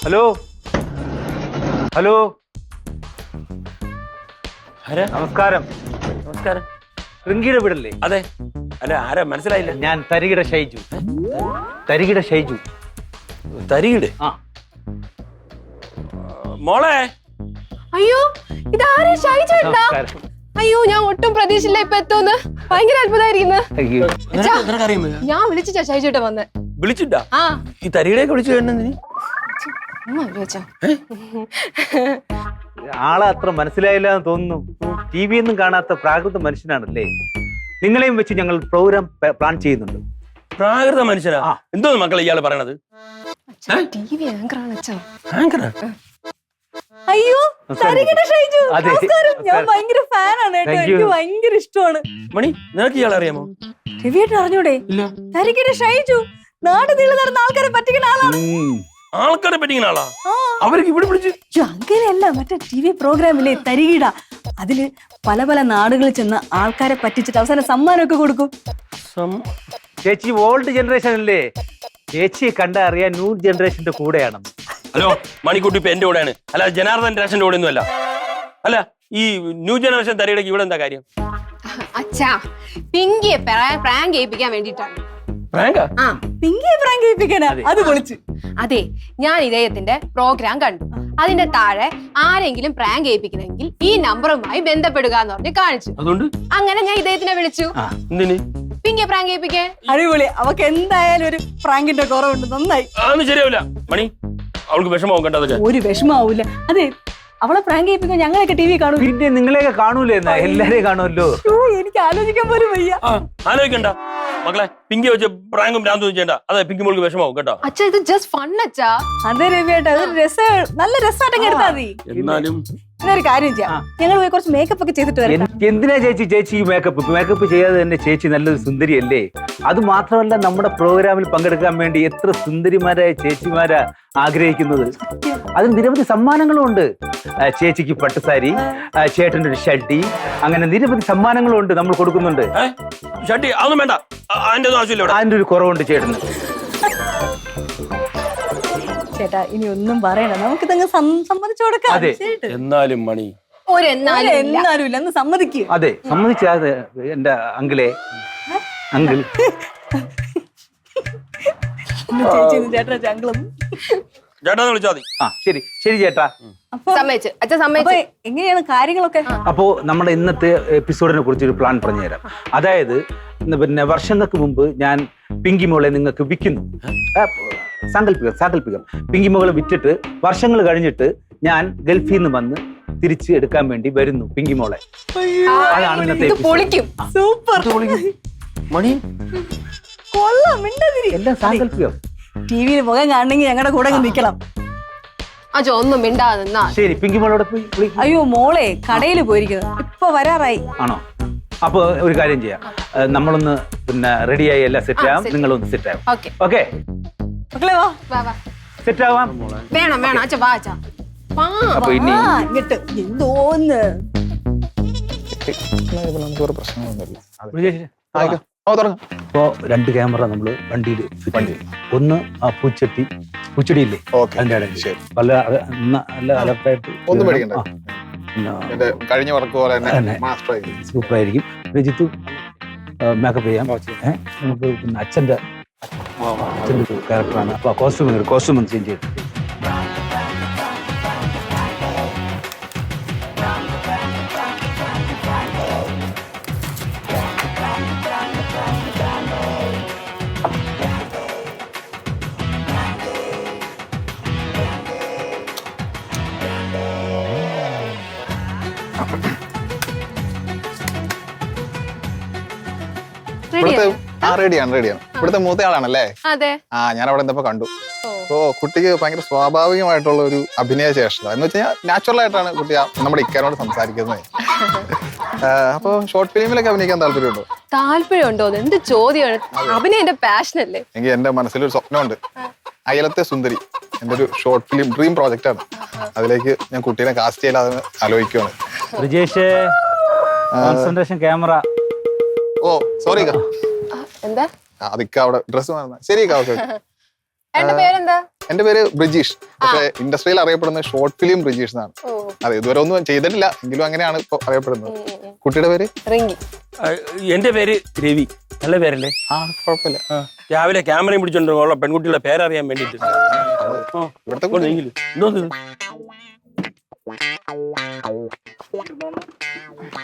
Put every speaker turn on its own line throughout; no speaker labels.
Hello hello നമസ്കാരം.
നമസ്കാരം.
റിങ്കിയുടെ വീടല്ലേ?
അതെ. അല്ല, ആരാ മനസ്സിലായില്ല?
ഞാൻ തരികിട ഷൈജു. തരികിട ഷൈജു.
തരികിട്?
ആ
മോളെ.
അയ്യോ, ഇതാരാ? ഷൈജുണ്ടാ? അയ്യോ, ഞാൻ ഒട്ടും പ്രതീക്ഷയില്ല ഇപ്പൊ എത്തുമെന്ന്. ഭയങ്കര അത്ഭുതമായിരിക്കുന്നു. ഞാൻ വിളിച്ചാ ഷൈജുട്ട വന്ന്.
വിളിച്ചിട്ടാ?
ആ,
ഈ തരികിടയൊക്കെ വിളിച്ചു കേട്ടെന്തിന്?
ആളെ അത്ര മനസ്സിലായില്ല എന്ന് തോന്നുന്നു. ടി വി ഒന്നും കാണാത്ത പ്രാകൃത മനുഷ്യനാണല്ലേ. നിങ്ങളെയും വെച്ച് ഞങ്ങൾ പ്രോഗ്രാം പ്ലാൻ ചെയ്യുന്നുണ്ട്.
പ്രാകൃത മനുഷ്യനാ? എന്തോന്ന് മക്കളെ ഇയാള് പറയണത്?
ടിവി ആങ്കറാണ് അച്ഛാ.
ആങ്കറാ?
അയ്യോ, തരികിട ഷൈജു.
അതെ.
നമസ്കാരം. ഞാൻ ഭയങ്കര ഫാനാണ് കേട്ടോ.
Thank you.
എനിക്ക് ഭയങ്കര ഇഷ്ടമാണ്.
മണി, നിനക്ക് ഇയാളെ അറിയാമോ?
രവിയേട്ടൻ അറിഞ്ഞൂടെ? തരികിട ഷൈജു നാട് നീളെ നടന്ന ആൾക്കാരെ പറ്റിക്കുന്ന ആളാണ്.
ആൾക്കാരെ പറ്റിക്കുന്ന ആളാ? അവർക്ക് ഇവിടെ വിളിച്ച്?
അങ്ങനെയല്ല, മറ്റേ ടിവി പ്രോഗ്രാമില്ലേ തരികിട, അതില് പല പല നാടുകളിൽ ചെന്ന് ആൾക്കാരെ പറ്റിച്ചിട്ട് അവസാനം സമ്മാനമൊക്കെ കൊടുക്കും.
ചേച്ചി ഓൾഡ് ജനറേഷൻ അല്ലേ. ചേച്ചിയെ കണ്ട അറിയാൻ ന്യൂ ജനറേഷന്റെ കൂടെയാണ്.
ഹലോ, മണിക്കുട്ടി ഇപ്പൊ എന്റെ കൂടെയാണ്. അല്ല, ജനാർദ്ദൻ രാഷന്റെ കൂടെ ഒന്നും അല്ല. അല്ല, ഈ ന്യൂ ജനറേഷൻ തരികിടക്ക് ഇവിടെ എന്താ കാര്യം?
അച്ഛാ, പിങ്കിയെ പ്രാങ്ക് ചെയ്യിപ്പിക്കാൻ വേണ്ടിട്ടാണ്.
പിങ്കിയെ പ്രാങ്ക് ചെയ്യിപ്പിക്കാനാ? അത് പൊളിച്ച്.
അതെ, ഞാൻ ഇദ്ദേഹത്തിന്റെ പ്രോഗ്രാം കണ്ടു. അതിന്റെ താഴെ ആരെങ്കിലും പ്രാങ്ക് ചെയ്യിപ്പിക്കണമെങ്കിൽ ഈ നമ്പറുമായി ബന്ധപ്പെടുക എന്ന് പറഞ്ഞ് കാണിച്ചു.
അതുകൊണ്ട്
അങ്ങനെ ഞാൻ ഇദ്ദേഹത്തിനെ വിളിച്ചു.
എന്തിന്?
പിങ്കിയെ പ്രാങ്ക് ചെയ്യിപ്പിക്കാൻ.
അടിപൊളി. അവക്ക് എന്തായാലും ഒരു പ്രാങ്കിന്റെ കുറവുണ്ട്. നന്നായി.
അതൊന്നും ശരിയാവില്ല മണി. അവൾക്ക് വിഷമാവും കേട്ടോ.
ഒരു വിഷമാവൂല. അതെ, അവളെ പ്രാങ്ക് ചെയ്യിപ്പിക്കാൻ ഞങ്ങളൊക്കെ ടി വി കാണും.
പിന്നെ നിങ്ങളെയൊക്കെ കാണൂലേ? എന്നാ എല്ലാരെയും കാണുമല്ലോ.
എനിക്ക് ആലോചിക്കാൻ പോലും വയ്യ.
ആലോചിക്കണ്ട മക്കളെ. പിങ്കി വെച്ച് പ്രാങ്കും ഭ്രാന്തും ചെയ്യണ്ട. അതെ, പിങ്കി മോൾക്ക് വിഷമാവും കേട്ടോ.
അച്ഛാ, ഇത് ജസ്റ്റ് ഫൺ അച്ഛാ.
അതെ രവിയേട്ടാ, നല്ല രസമായിട്ടൊക്കെ എടുത്താൽ മതി.
എന്നാലും
ഒരു കാര്യം ചെയ്യാം, ഞങ്ങൾ പോയി കുറച്ച് മേക്കപ്പ് ഒക്കെ ചെയ്തിട്ട് വരാം.
എന്തിനാ ചേച്ചി മേക്കപ്പ് ചെയ്യാതെ തന്നെ ചേച്ചി നല്ലൊരു സുന്ദരിയല്ലേ? അത് മാത്രമല്ല, നമ്മുടെ പ്രോഗ്രാമിൽ പങ്കെടുക്കാൻ വേണ്ടി എത്ര സുന്ദരിമാരായ ചേച്ചിമാരാ ആഗ്രഹിക്കുന്നത്. അതിന് നിരവധി സമ്മാനങ്ങളും ഉണ്ട്. ചേച്ചിക്ക് പട്ടുസാരി, ചേട്ടൻ്റെ ഒരു ഷഡ്ഡി, അങ്ങനെ നിരവധി സമ്മാനങ്ങളും ഉണ്ട് നമ്മൾ കൊടുക്കുന്നുണ്ട്.
ഷഡ്ഡി അതൊന്നും വേണ്ട.
അതിന്റെ ഒരു കുറവുണ്ട് ചേട്ടന്.
ചേട്ടാ, ഇനി ഒന്നും പറയണ്ട, നമുക്ക് തന്നെ സമ്മതിച്ചു കൊടുക്കാം.
അതെ.
എന്നാലും മണി
എന്നാലും ഇല്ല, ഒന്ന് സമ്മതിക്കും.
അതെ, സമ്മതിച്ചാതെ എന്റെ അങ്കിളെ. അങ്കിൾ
ചേട്ടാ ചങ്കളും
ചേട്ടാന്ന് വിളിച്ചാ മതി.
ശരി ശരി ചേട്ടാ.
സമ്മതിച്ചു അച്ഛൻ, സമ്മതിച്ചു.
എങ്ങനെയാണ് കാര്യങ്ങളൊക്കെ?
അപ്പോ നമ്മുടെ ഇന്നത്തെ എപ്പിസോഡിനെ കുറിച്ച് ഒരു പ്ലാൻ പറഞ്ഞുതരാം. അതായത് പിന്നെ വർഷങ്ങൾക്ക് മുമ്പ് ഞാൻ പിങ്കി മോളെ നിങ്ങൾക്ക് വിൽക്കുന്നു. സാങ്കല്പികം പിങ്കി മോളെ വിറ്റിട്ട് വർഷങ്ങൾ കഴിഞ്ഞിട്ട് ഞാൻ ഗൾഫിൽ നിന്ന് വന്ന് തിരിച്ച് എടുക്കാൻ വേണ്ടി വരുന്നു പിങ്കി മോളെ. അതാണ് ഇന്നത്തെ
പൊളിക്കും.
സൂപ്പർ
മണി.
കൊള്ളാം. മിണ്ടതിരി.
എല്ലാം സാങ്കല്പികം.
ടിവിയിൽ മുഖം കാണണമെങ്കിൽ ഞങ്ങളുടെ കൂടെ നിൽക്കണം.
അച്ഛാ, ഒന്നും മിണ്ടാതെ നിന്നാ.
ശരി, പിങ്കി മോളോടെ പോയി.
അയ്യോ മോളെ, കടയിൽ പോയിരിക്കുന്നു, ഇപ്പൊ വരാറായി.
ആണോ? അപ്പൊ ഒരു കാര്യം ചെയ്യാം, നമ്മളൊന്ന് പിന്നെ റെഡിയായി എല്ലാം സെറ്റ് ആവാം. നിങ്ങളൊന്ന് സെറ്റ് ആവാം. ഓക്കെ
മക്കളെ വാ.
സെറ്റ് ആവാം.
വേണം അച്ഛാ, വാ അച്ഛാ.
അപ്പൊ ഇനി
ഇങ്ങട്ട് എന്തോന്ന്
ഇപ്പോ 2 ക്യാമറ നമ്മള് വണ്ടിയിൽ ഒന്ന് ആ പൂച്ചെടിയില്ലേ അതിന്റെ ഇടയിൽ പല നല്ല അലർട്ടായിട്ട്
ഒന്നും പേടിക്കണ്ട. കഴിഞ്ഞ വർക്ക് പോലെ
സൂപ്പർ ആയിരിക്കും. രജിത്ത് മേക്കപ്പ് ചെയ്യാം. നമുക്ക് പിന്നെ അച്ഛന്റെ ക്യാരക്ടറാണ്. അപ്പൊ കോസ്റ്റ്യൂം ഒന്ന് ചേഞ്ച് ചെയ്തു.
റെഡിയാണ്. ഇവിടുത്തെ മൂത്തയാളാണല്ലേ?
അതെ.
ഞാൻ അവിടെ എന്തപ്പോ കണ്ടു. അപ്പോ കുട്ടിക്ക് ഭയങ്കര സ്വാഭാവികമായിട്ടുള്ള ഒരു അഭിനയ ചേഷ്ട എന്ന് വെച്ചാൽ നാച്ചുറൽ ആയിട്ടാണ് കുട്ടി നമ്മുടെ ഇക്കാനോട് സംസാരിക്കുന്നത്. അപ്പൊ ഷോർട്ട് ഫിലിമിലൊക്കെ അഭിനയിക്കാൻ താല്പര്യമുണ്ടോ?
താല്പര്യമുണ്ടോ? എന്ത് ചോദ്യമാണ്. അഭിനയം എന്റെ പാഷനല്ലേ.
എനിക്ക് എന്റെ മനസ്സിലൊരു സ്വപ്നമുണ്ട്. അയലത്തെ സുന്ദരി എന്റെ ഒരു ഷോർട്ട് ഫിലിം ഡ്രീം പ്രോജക്റ്റ് ആണ്. അതിലേക്ക് ഞാൻ കുട്ടീനെ കാസ്റ്റ് ചെയ്യാതെ ആലോചിക്കുവാണ്.
Brijesh, concentration camera.
Oh sorry.
എന്താ
അതിക്ക അവിടെ ഡ്രസ് ശരി.
എന്റെ പേരെന്താ?
എന്റെ പേര് ബ്രിജീഷ്. പക്ഷേ ഇൻഡസ്ട്രിയിൽ അറിയപ്പെടുന്ന ഷോർട്ട് ഫിലിം ബ്രിജീഷ് എന്നാണ്. അതെ, ഇതുവരെ ഒന്നും ചെയ്തിട്ടില്ല, എങ്കിലും അങ്ങനെയാണ് ഇപ്പൊ അറിയപ്പെടുന്നത്. കുട്ടിയുടെ പേര്
റിങ്കി.
എന്റെ പേര് രവി. നല്ല പേരല്ലേ?
കുഴപ്പമില്ല.
രാവിലെ ക്യാമറയും പിടിച്ചോണ്ടുള്ള പെൺകുട്ടികളുടെ പേരറിയാൻ വേണ്ടിട്ട്.
ഇവിടുത്തെ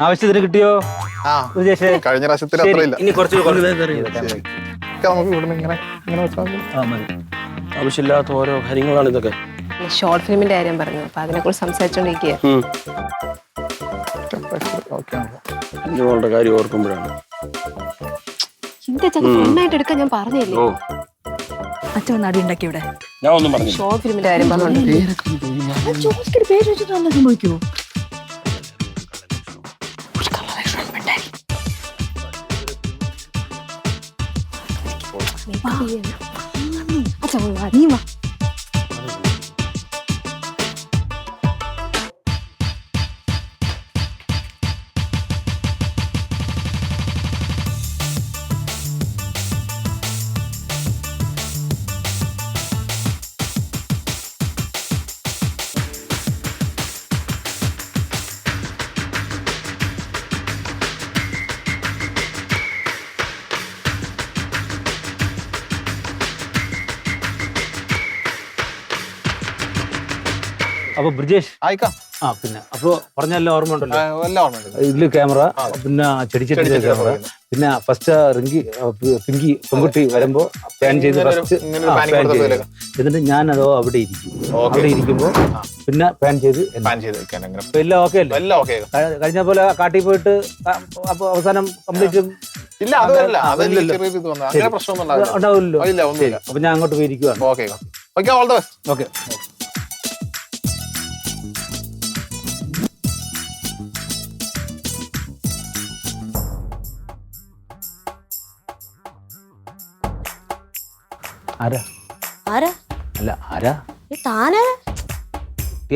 ആവശ്യത്തിന് കിട്ടിയോ ബ്രിജേഷേ?
കഴിഞ്ഞ പ്രാവശ്യത്തിൽ അത്ര ഇല്ല.
ഇനി കുറച്ച്
നമുക്ക് ഇവിടുന്ന് ഇങ്ങനെ ഇങ്ങനെ വെച്ചാൽ മതി.
ആവശ്യമില്ലാത്ത ഓരോ കാര്യങ്ങളാണ് ഇതൊക്കെ.
ഷോർട്ട് ഫിലിമിന്റെ കാര്യം പറഞ്ഞു, അപ്പൊ അതിനെ കുറിച്ച് സംസാരിച്ചോണ്ടിരിക്കുക.
എന്റെ മോളുടെ കാര്യം ഓർക്കുമ്പോഴാണ്.
നന്നായിട്ട് എടുക്കാൻ ഞാൻ പറഞ്ഞില്ലേ.
അച്ഛൻ നടി ഉണ്ടാക്കി ഇവിടെ.
ഞാൻ ഒന്നും പറഞ്ഞു.
ഷോർട്ട് ഫിലിമിന്റെ കാര്യം പറഞ്ഞോണ്ട്
പേര് വെച്ചിട്ട് നല്ല സംഭവിക്കുമോ? നീ വാ.
അപ്പൊ ബ്രിജേഷ്
ആയിക്കാം.
പിന്നെ അപ്പൊ പറഞ്ഞല്ലോ ഓർമ്മ ഉണ്ടല്ലോ.
എല്ലാം ഓർമ്മയുണ്ട്.
ഇതില് ക്യാമറ, പിന്നെ ചെടിച്ചട്ടിന്റെ ക്യാമറ, പിന്നെ ഫസ്റ്റ് റിങ്കി പിങ്കി പെൺകുട്ടി വരുമ്പോ പാൻ ചെയ്ത് ഫസ്റ്റ് എന്നിട്ട് ഞാൻ അതോ അവിടെ ഇരിക്കും. അവിടെ ഇരിക്കുമ്പോ പിന്നെ പാൻ ചെയ്ത് എല്ലാം ഓക്കെ അല്ലേ? കഴിഞ്ഞ പോലെ കാട്ടിൽ പോയിട്ട് അപ്പൊ അവസാനം കംപ്ലീറ്റ് ഉണ്ടാവില്ലല്ലോ. അപ്പൊ ഞാൻ അങ്ങോട്ട് പോയിരിക്കുവാണ്. ഓക്കെ.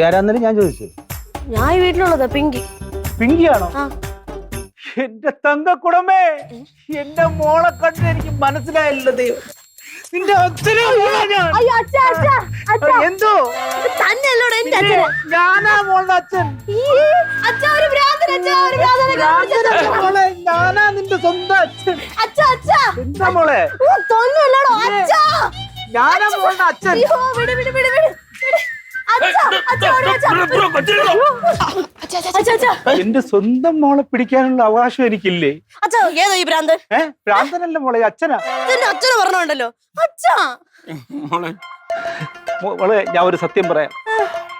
ആരാന്നല്ലേ ഞാൻ ചോദിച്ചു.
ഞാൻ ഈ വീട്ടിലുള്ളത് പിങ്കി.
പിങ്കിയാണോ? എന്റെ തങ്കക്കുടമേ, എന്റെ മോളെ കണ്ട് എനിക്ക് മനസ്സിലായില്ല. ദൈവം, നിന്റെ എന്തോ ഞാനാ മോളുടെ അച്ഛൻ. ഞാനാ നിന്റെ സ്വന്തം അച്ഛൻ. എന്താ മോളെ? ഞാനാ മോളുടെ അച്ഛൻ. എന്റെ സ്വന്തം മോളെ പിടിക്കാനുള്ള അവകാശം എനിക്കില്ലേ? ഭ്രാന്തനല്ല മോളെ, അച്ഛനാ.
അച്ഛന് പറഞ്ഞോണ്ടല്ലോ അച്ഛാ.
മോളെ, ഞാൻ ഒരു സത്യം പറയാം.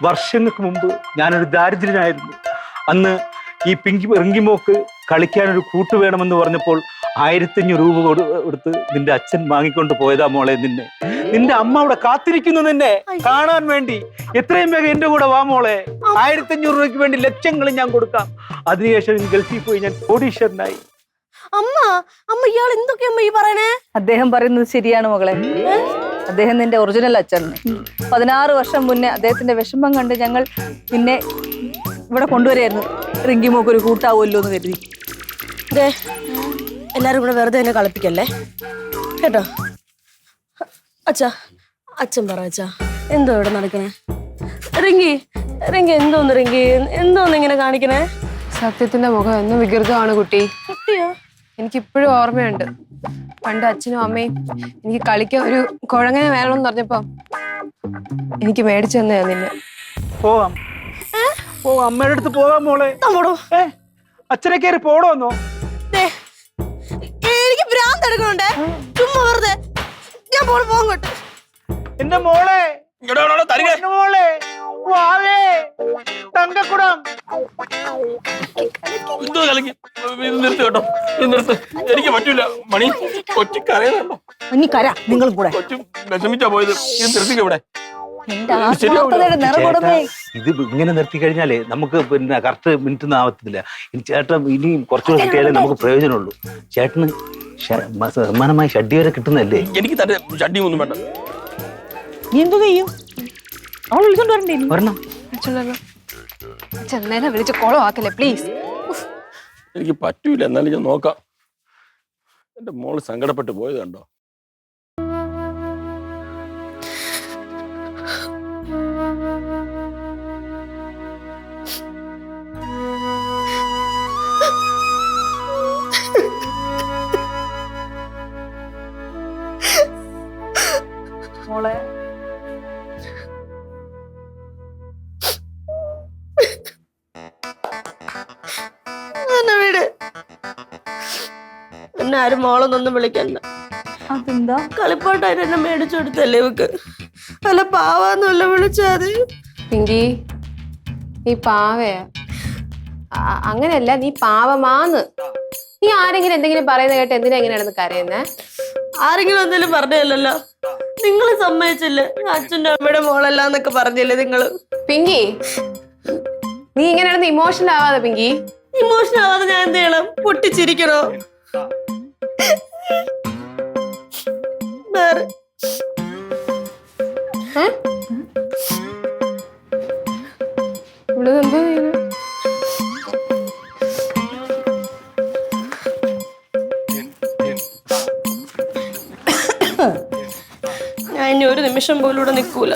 വർഷങ്ങൾക്ക് മുമ്പ് ഞാനൊരു ദാരിദ്ര്യനായിരുന്നു. അന്ന് ഈ റിങ്കിമോക്ക് കളിക്കാനൊരു കൂട്ട് വേണമെന്ന് പറഞ്ഞപ്പോൾ 1500 രൂപ കൊടുത്ത് നിന്റെ അച്ഛൻ വാങ്ങിക്കൊണ്ട് പോയതാ മോളെ നിന്നെ. നിന്റെ അമ്മ അവിടെ കാത്തിരിക്കുന്നു നിന്നെ കാണാൻ വേണ്ടി. എത്രയും വേഗം എന്റെ കൂടെ വാ മോളെ. 1500 രൂപയ്ക്ക് വേണ്ടി ലക്ഷങ്ങൾ ഞാൻ കൊടുക്കാം. അതിനുശേഷം ഗൾഫിൽ പോയി ഞാൻ കോടീശ്വരനായി.
അമ്മ ഇയാൾ എന്തൊക്കെയാ ഈ പറയണേ?
അദ്ദേഹം പറയുന്നത് ശരിയാണ് മകളെ. അദ്ദേഹം നിന്റെ ഒറിജിനൽ അച്ഛനാണ്. 16 വർഷം മുന്നേ അദ്ദേഹത്തിന്റെ വിഷമം കണ്ട് ഞങ്ങൾ പിന്നെ ഇവിടെ കൊണ്ടുവരായിരുന്നു. റിങ്കിമോക്ക് ഒരു കൂട്ടാവുമല്ലോ എന്ന് കരുതി.
എല്ലാരും കൂടെ വെറുതെ എന്നെ കളിപ്പിക്കല്ലേ കേട്ടോ. അച്ഛാ, അച്ഛൻ പറ അച്ഛാ, എന്തോ ഇവിടെ നടക്കണേ? റിങ്കി എന്തോന്ന് ഇങ്ങനെ കാണിക്കണേ?
സത്യത്തിന്റെ മുഖം എന്നും വികൃതമാണ് കുട്ടി.
കുട്ടിയോ?
എനിക്കിപ്പോഴും ഓർമ്മയുണ്ട്, പണ്ട് അച്ഛനും അമ്മയും എനിക്ക് കളിക്കാൻ ഒരു കുഴങ്ങനെ വേണമെന്ന് പറഞ്ഞപ്പോ എനിക്ക് മേടിച്ചു തന്നെയാ നിന്നെ.
പോവാം, അമ്മയുടെ അടുത്ത് പോകാം മോളെ. അച്ഛനെ കയറി പോടോന്നോ?
എനിക്ക് ഭ്രാന്ത് എടുക്കണുണ്ടേ, ചുമ്മാ വെറുതെ. ഞാൻ പോകട്ടെ.
എന്റെ മോളെ, മോളെ വാവേ, തങ്കക്കുടം.
നിർത്ത് കേട്ടോ, നിർത്ത്. എനിക്ക് പറ്റൂല മണി. കൊച്ചു കരയുന്നുണ്ടോ?
നിങ്ങൾ കൂടെ
കൊച്ചു വിഷമിച്ചാ പോയത്. ഇത് നിർത്തിക്കോ ഇവിടെ.
ഇത് ഇങ്ങനെ നിർത്തി കഴിഞ്ഞാലേ നമുക്ക് പിന്നെ കറക്റ്റ് മിനിറ്റ് ഒന്നും ആവത്തില്ല. ചേട്ടൻ ഇനി കുറച്ചുകൂടെ കിട്ടിയാലേ നമുക്ക് പ്രയോജനമുള്ളൂ. ചേട്ടന് സമ്മാനമായി ഷഡ്ഡി വരെ കിട്ടുന്നല്ലേ?
എനിക്ക് തന്നെ ഷഡ്ഡി ഒന്നും വേണ്ട.
നീ എന്തോ ചെയ്യും? അവൾ വിളിച്ചോണ്ട് വരണ്ടേ?
വരണം.
ചെന്നേനെ വിളിച്ച് കോളം ആക്കല്ലേ പ്ലീസ്.
എനിക്ക് പറ്റൂല, എന്നാലും ഞാൻ നോക്കാം. എന്റെ മോള് സങ്കടപ്പെട്ട് പോയത് കണ്ടോ?
എന്നെ ആരും മോളെന്നൊന്നും വിളിക്കണ്ട.
അതെന്താ?
കളിപ്പാട്ടായിട്ട് എന്നെ മേടിച്ചു കൊടുത്തല്ലേ ഇവക്ക്. അല്ല പാവാന്നല്ല വിളിച്ചത്.
പിങ്കി നീ പാവയാ. അങ്ങനെയല്ല, നീ പാവമാന്ന്. നീ ആരെങ്കിലും എന്തെങ്കിലും പറയുന്ന കേട്ട് എന്തിനാ എങ്ങനെയാണെന്ന് കരയുന്നേ?
ആരെങ്കിലും എന്തെങ്കിലും പറഞ്ഞല്ലോ. നിങ്ങൾ സമ്മതിച്ചില്ലേ അച്ഛൻ്റെ അമ്മയുടെ മോളല്ലാന്നൊക്കെ പറഞ്ഞില്ലേ നിങ്ങള്?
പിങ്കി നീ ഇങ്ങനെയാണെന്ന് ഇമോഷണൽ ആവാതെ പിങ്കി.
ഇമോഷണൽ ആവാതെ ഞാൻ എന്ത് ചെയ്യണം? പൊട്ടിച്ചിരിക്കണോ?
ഇവിടെ എന്തോ ചെയ്യുന്നു?
ഞാൻ ഇനി ഒരു നിമിഷം പോലും ഇവിടെ നിൽക്കൂല.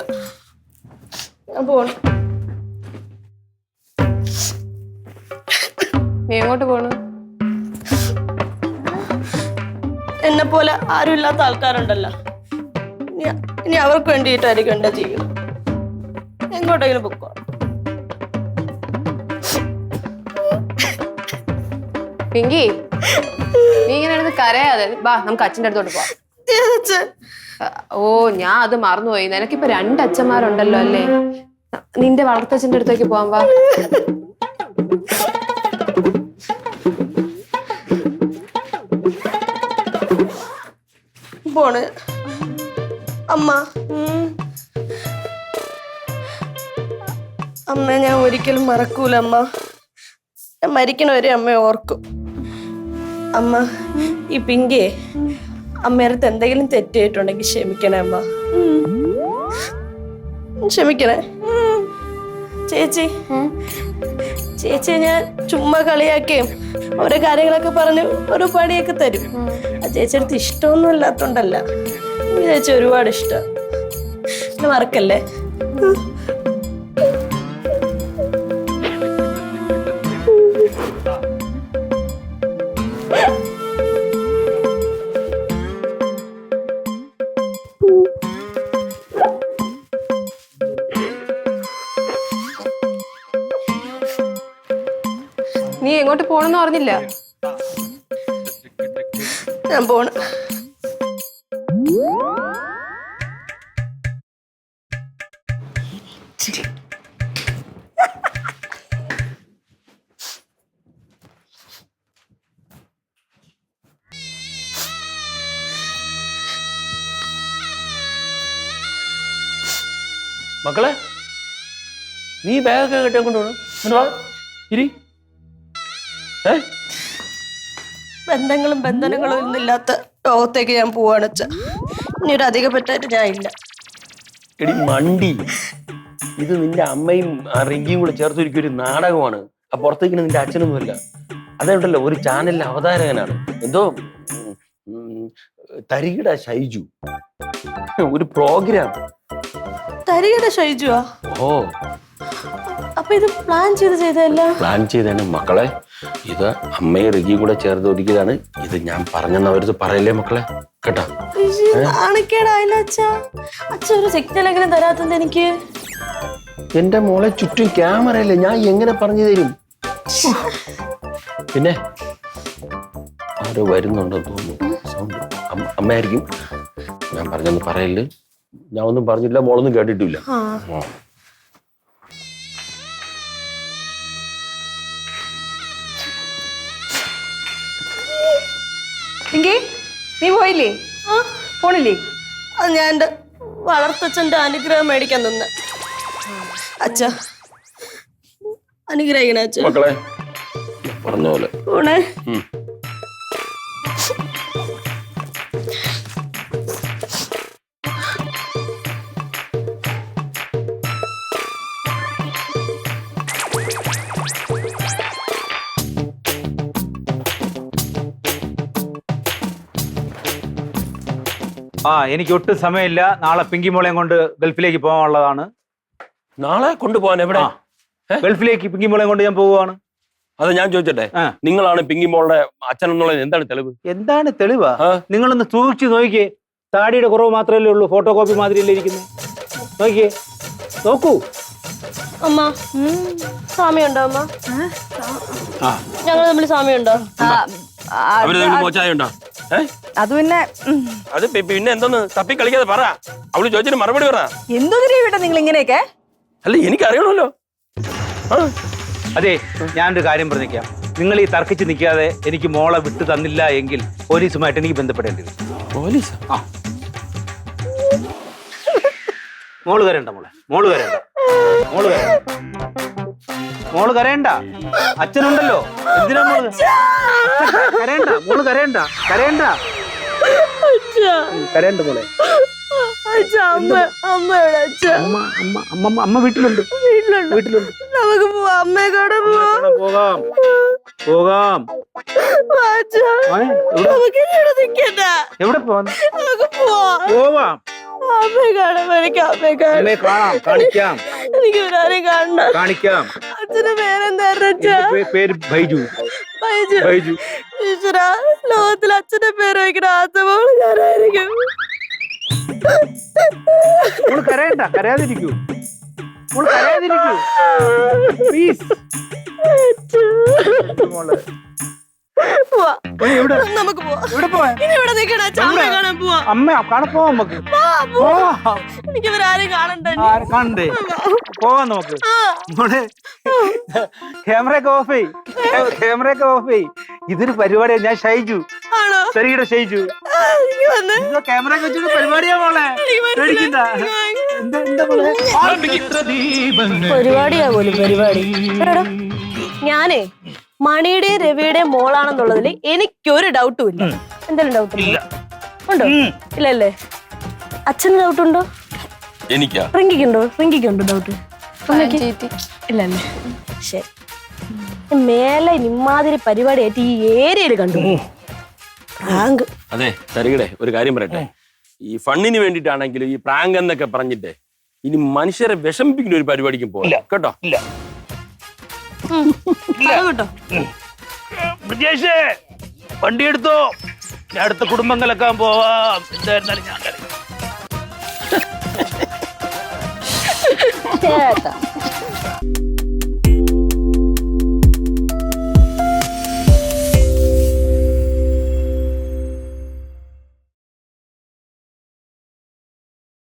ഞാൻ പോണം.
നീ എങ്ങോട്ട് പോണു?
എന്നെ പോലെ ആരും ഇല്ലാത്ത ആൾക്കാരുണ്ടല്ലോ, ഇനി അവർക്ക് വേണ്ടിയിട്ടായിരിക്കും എന്റെ ജീവിതം. എങ്ങോട്ടെങ്കിലും പൊക്കോ.
പിങ്കി നീ ഇങ്ങനെയാണെന്ന് കരയാതെ വാ, നമുക്ക് അച്ഛൻ്റെ അടുത്തോട്ട് പോവാം. ഓ ഞാൻ അത് മറന്നുപോയി. നിനക്കിപ്പോ 2 അച്ഛന്മാരുണ്ടല്ലോ അല്ലേ? നിന്റെ വളർത്തച്ഛൻ്റെ അടുത്തേക്ക് പോവാൻ വാ.
പോണ് അമ്മ. അമ്മ ഞാൻ ഒരിക്കലും മറക്കൂല അമ്മ. ഞാൻ മരിക്കണവരെ അമ്മ ഓർക്കും. അമ്മ ഈ പിങ്കിയെ അമ്മയടുത്ത് എന്തെങ്കിലും തെറ്റായിട്ടുണ്ടെങ്കിൽ ക്ഷമിക്കണേ അമ്മ. ക്ഷമിക്കണേ ചേച്ചി. ചേച്ചി ഞാൻ ചുമ്മാ കളിയാക്കുകയും ഓരോ കാര്യങ്ങളൊക്കെ പറഞ്ഞ് ഓരോ പണിയൊക്കെ തരും. ആ ചേച്ചിയടുത്ത് ഇഷ്ടമൊന്നും ഇല്ലാത്തോണ്ടല്ല, ചേച്ചി ഒരുപാട് ഇഷ്ടം. എന്നെ മറക്കല്ലേ.
നീ എങ്ങോട്ട് പോണെന്ന് പറഞ്ഞില്ല.
ഞാൻ പോണ്.
മക്കളെ നീ ബാഗൊക്കെ കെട്ടാൻ കൊണ്ടുപോകണം. ഇരി.
ബന്ധങ്ങളും ബന്ധനങ്ങളും ഒന്നുമില്ലാത്ത ലോകത്തേക്ക് ഞാൻ പോവാണ് അച്ഛ. ഇനി ഒരു അധിക പറ്റായിട്ട് ഞാൻ ഇല്ല.
എടി മണ്ടി, ഇത് നിന്റെ അമ്മയും ആ റിങ്കിയും കൂടെ ചേർത്തൊരിക്കും ഒരു നാടകമാണ്. ആ പുറത്തേക്ക് നിന്റെ അച്ഛനൊന്നുമല്ല. അതുണ്ടല്ലോ ഒരു ചാനലിലെ അവതാരകനാണ്, എന്തോ തരികിട ഷൈജു, ഒരു പ്രോഗ്രാം.
തരികിട ഷൈജുവാ?
ഓ
അപ്പൊ ഇത് പ്ലാൻ ചെയ്തല്ല?
പ്ലാൻ ചെയ്താണ് മക്കളെ. ഇത് അമ്മയും റിങ്കിയും കൂടെ ചേർത്ത് ഒരുക്കിയതാണ്. ഇത് ഞാൻ പറഞ്ഞെന്ന് അവരത് പറയല്ലേ മക്കളെ, കേട്ടാ?
ആണക്കേടായില്ല അച്ഛ. അച്ഛ ഒരു സിഗ്നലെങ്കിലും തരാത്തത് എനിക്ക്.
എന്റെ മോളെ ചുറ്റും ക്യാമറയല്ലേ, ഞാൻ എങ്ങനെ പറഞ്ഞു തരും? പിന്നെ ആരോ വരുന്നുണ്ടെന്ന് തോന്നുന്നു, സൗണ്ട്. അമ്മയായിരിക്കും. ഞാൻ പറഞ്ഞൊന്നും പറയല്ലേ. ഞാൻ ഒന്നും പറഞ്ഞില്ല, മോളൊന്നും കേട്ടിട്ടില്ല.
പിങ്കി നീ പോയില്ലേ? പോണില്ലേ?
അത് ഞാൻ എന്റെ വളർത്തച്ഛന്റെ അനുഗ്രഹം മേടിക്കാൻ നിന്ന്. അച്ഛ അനുഗ്രഹിക്കണേ അച്ഛ.
മക്കളെ പറഞ്ഞ പോലെ
പോണേ.
എനിക്ക് ഒട്ടും സമയമില്ല. നാളെ പിങ്കി മോളെയും കൊണ്ട് ഗൾഫിലേക്ക് പോകാനുള്ളതാണ്.
നാളെ കൊണ്ടുപോകാൻ? എവിടെ?
ഗൾഫിലേക്ക് പിങ്കി മോളെയും കൊണ്ട് ഞാൻ പോവുകയാണ്.
അത് ഞാൻ ചോദിച്ചട്ടെ, നിങ്ങളാണ് പിങ്കി മോളുടെ അച്ഛൻ എന്നുള്ളത് എന്താണ് തെളിവ്?
എന്താണ് തെളിവാ? നിങ്ങളൊന്ന് സൂക്ഷിച്ച് നോക്കിയേ. താടിയുടെ കുറവ് മാത്രമല്ലേ ഉള്ളൂ, ഫോട്ടോ കോപ്പി മാതിരിയല്ലേ ഇരിക്കുന്നത്. നോക്കിയേ, നോക്കൂ.
അമ്മ സാമ്യമുണ്ടോ അമ്മ? ഞങ്ങൾ തമ്മിൽ സാമ്യമുണ്ടോ?
അവര് മോശമായുണ്ടോ?
അത് പിന്നെ
അത് പിന്നെ എന്തോന്ന് തപ്പി കളിക്കാതെ പറ. അവള് ചോദിച്ചിട്ട് മറുപടി പറ.
എന്തോ രവിയേട്ടാ നിങ്ങൾ ഇങ്ങനെയൊക്കെ?
അല്ല എനിക്കറിയണമല്ലോ.
അതെ, ഞാനൊരു കാര്യം പറഞ്ഞേക്കാം. നിങ്ങൾ ഈ തർക്കിച്ച് നിൽക്കാതെ എനിക്ക് മോളെ വിട്ടു തന്നില്ല എങ്കിൽ പോലീസുമായിട്ട് എനിക്ക് ബന്ധപ്പെടേണ്ടി വരും.
പോലീസ്?
ആ, മോള് കരയണ്ട മോളെ, മോള് കരയണ്ട, മോള് കരയണ്ട, മോള് കരയണ്ട. അച്ഛനുണ്ടല്ലോ, എന്തിനാ മോള് കരയണ്ട? മോള് കരയണ്ട, കരയണ്ട, കരയണ്ട മോളെ. അമ്മ വീട്ടിലുണ്ട്, വീട്ടിലുണ്ട്.
നമുക്ക് പോവാം, അമ്മയെ കാണാൻ പോവാം.
പോകാം, പോകാം.
നമുക്ക് ഇവിടെ നിൽക്കണ്ട.
എവിടെ പോവാന്ന്?
നമുക്ക് പോവാം.
പോവാം.
അമ്മയെ കാണാൻ, എനിക്ക് അമ്മയെ കാണാൻ.
അമ്മയെ കാണാം, കാണിക്കാം,
എനിക്ക് ഇവരാരെയും കാണണം.
കാണിക്കാം.
അച്ഛന്റെ പേരെന്തായിരുന്നു അച്ഛാ?
പേര് ബൈജു.
ബൈജു.
ബൈജു.
ഈശ്വരാ, ലോകത്തിൽ അച്ഛന്റെ പേര് വയ്ക്കുന്ന ആദ്യത്തെ മോള് ഞാനായിരിക്കും.
മോള് കരയണ്ട, കരയാതിരിക്കൂ, മോള് കരയാതിരിക്കൂ പ്ലീസ്. മോള്
പോവാ.
എവിടെ?
നമുക്ക് പോവാം.
എവിടെ പോവാൻ?
ഇനി ഇവിടെ നിൽക്കണ അച്ഛാ, അമ്മയെ കാണാൻ പോവാം.
അമ്മ കാണപ്പോവാ നമുക്ക്.
എനിക്ക് ഇവരാരെയും കാണണ്ട.
കാണണ്ടേ? പോവാം നമുക്ക്. മോളെ ക്യാമറയൊക്കെ ഓഫ് ചെയ്, ക്യാമറയൊക്കെ ഓഫ് ചെയ്. ഇതൊരു പരിപാടിയാ. ഞാൻ ഷൈജു,
ആണോ?
ചെറിയുടെ ഷൈജു. ക്യാമറ വെച്ചിട്ട് പരിപാടിയാ മോളെ, പേടിക്കണ്ട. എന്താ മോളെ?
പരിപാടിയാ പോലും പരിപാടി. ഞാനേ മണിയുടെ രവിയുടെ മോളാണെന്നുള്ളതിൽ എനിക്കൊരു ഡൗട്ടും ഇല്ല. എന്തെങ്കിലും ഡൗട്ട് ഉണ്ടോ? ഇല്ലല്ലേ? അച്ഛന് ഡൗട്ട് ഉണ്ടോ?
എനിക്കാ?
റിങ്കിക്കുണ്ടോ? റിങ്കിക്കുണ്ടോ ഡൗട്ട്? ഇല്ലല്ലേ? ശരി. മേലെ ഇമാതിരി പരിപാടിയായിട്ട് ഈ ഏരിയയിൽ കണ്ടു. പ്രാങ്ക്.
അതെ തരികടെ, ഒരു കാര്യം പറയട്ടെ. ഈ ഫണ്ണിന് വേണ്ടിയിട്ടാണെങ്കിലും ഈ പ്രാങ്ക് എന്നൊക്കെ പറഞ്ഞിട്ട് ഇനി മനുഷ്യരെ വിഷമിപ്പിക്കുന്ന ഒരു പരിപാടിക്കും പോകില്ല കേട്ടോ. ഇല്ല
കേട്ടോ.
ബ്രിജേഷേ, വണ്ടി എടുത്തോ, ഞാൻ അടുത്ത കുടുംബം കലക്കാൻ പോവാം. എന്തായിരുന്നാലും ഞാൻ കലക്കാം.
ചേട്ടാ